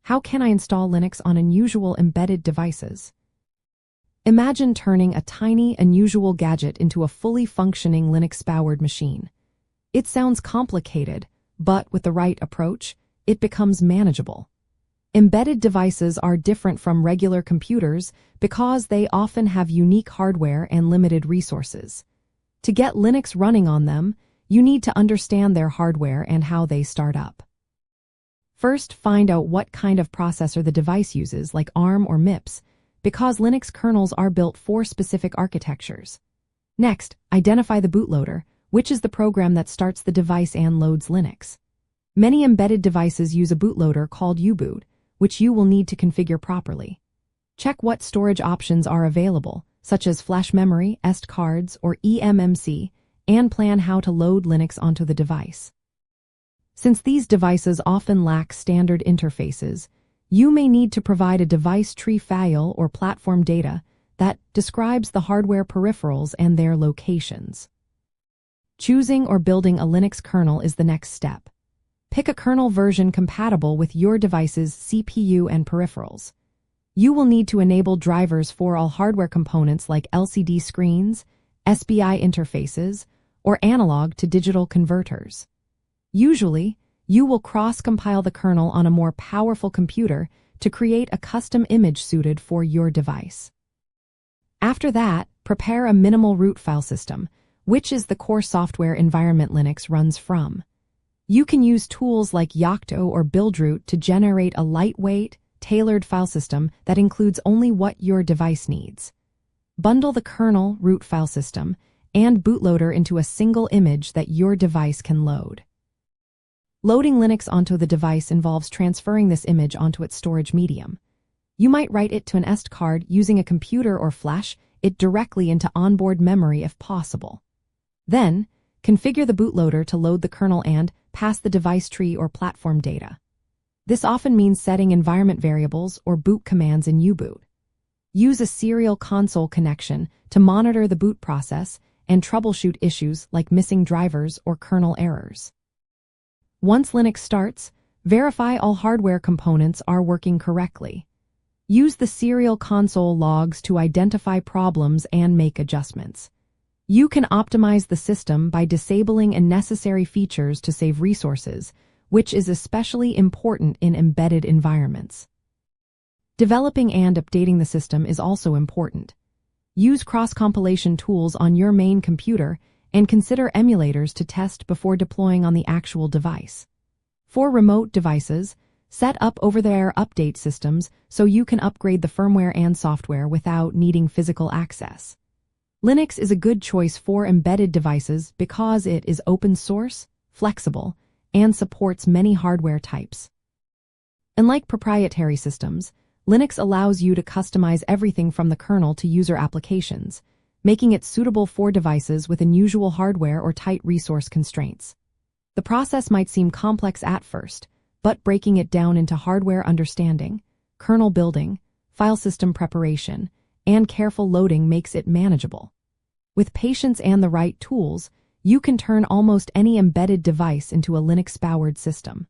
How can I install Linux on unusual embedded devices? Imagine turning a tiny, unusual gadget into a fully functioning Linux-powered machine. It sounds complicated, but with the right approach, it becomes manageable. Embedded devices are different from regular computers because they often have unique hardware and limited resources. To get Linux running on them, you need to understand their hardware and how they start up. First, find out what kind of processor the device uses, like ARM or MIPS, because Linux kernels are built for specific architectures. Next, identify the bootloader, which is the program that starts the device and loads Linux. Many embedded devices use a bootloader called Uboot, which you will need to configure properly. Check what storage options are available, such as flash memory, SD cards, or eMMC, and plan how to load Linux onto the device. Since these devices often lack standard interfaces, you may need to provide a device tree file or platform data that describes the hardware peripherals and their locations. Choosing or building a Linux kernel is the next step. Pick a kernel version compatible with your device's CPU and peripherals. You will need to enable drivers for all hardware components like LCD screens, SPI interfaces, or analog to digital converters. Usually, you will cross-compile the kernel on a more powerful computer to create a custom image suited for your device. After that, prepare a minimal root file system, which is the core software environment Linux runs from. You can use tools like Yocto or Buildroot to generate a lightweight, tailored file system that includes only what your device needs. Bundle the kernel, root file system, and bootloader into a single image that your device can load. Loading Linux onto the device involves transferring this image onto its storage medium. You might write it to an SD card using a computer or flash it directly into onboard memory if possible. Then, configure the bootloader to load the kernel and pass the device tree or platform data. This often means setting environment variables or boot commands in Uboot. Use a serial console connection to monitor the boot process and troubleshoot issues like missing drivers or kernel errors. Once Linux starts, verify all hardware components are working correctly. Use the serial console logs to identify problems and make adjustments. You can optimize the system by disabling unnecessary features to save resources, which is especially important in embedded environments. Developing and updating the system is also important. Use cross-compilation tools on your main computer and consider emulators to test before deploying on the actual device. For remote devices, set up over-the-air update systems so you can upgrade the firmware and software without needing physical access. Linux is a good choice for embedded devices because it is open source, flexible, and supports many hardware types. Unlike proprietary systems, Linux allows you to customize everything from the kernel to user applications, making it suitable for devices with unusual hardware or tight resource constraints. The process might seem complex at first, but breaking it down into hardware understanding, kernel building, file system preparation, and careful loading makes it manageable. With patience and the right tools, you can turn almost any embedded device into a Linux-powered system.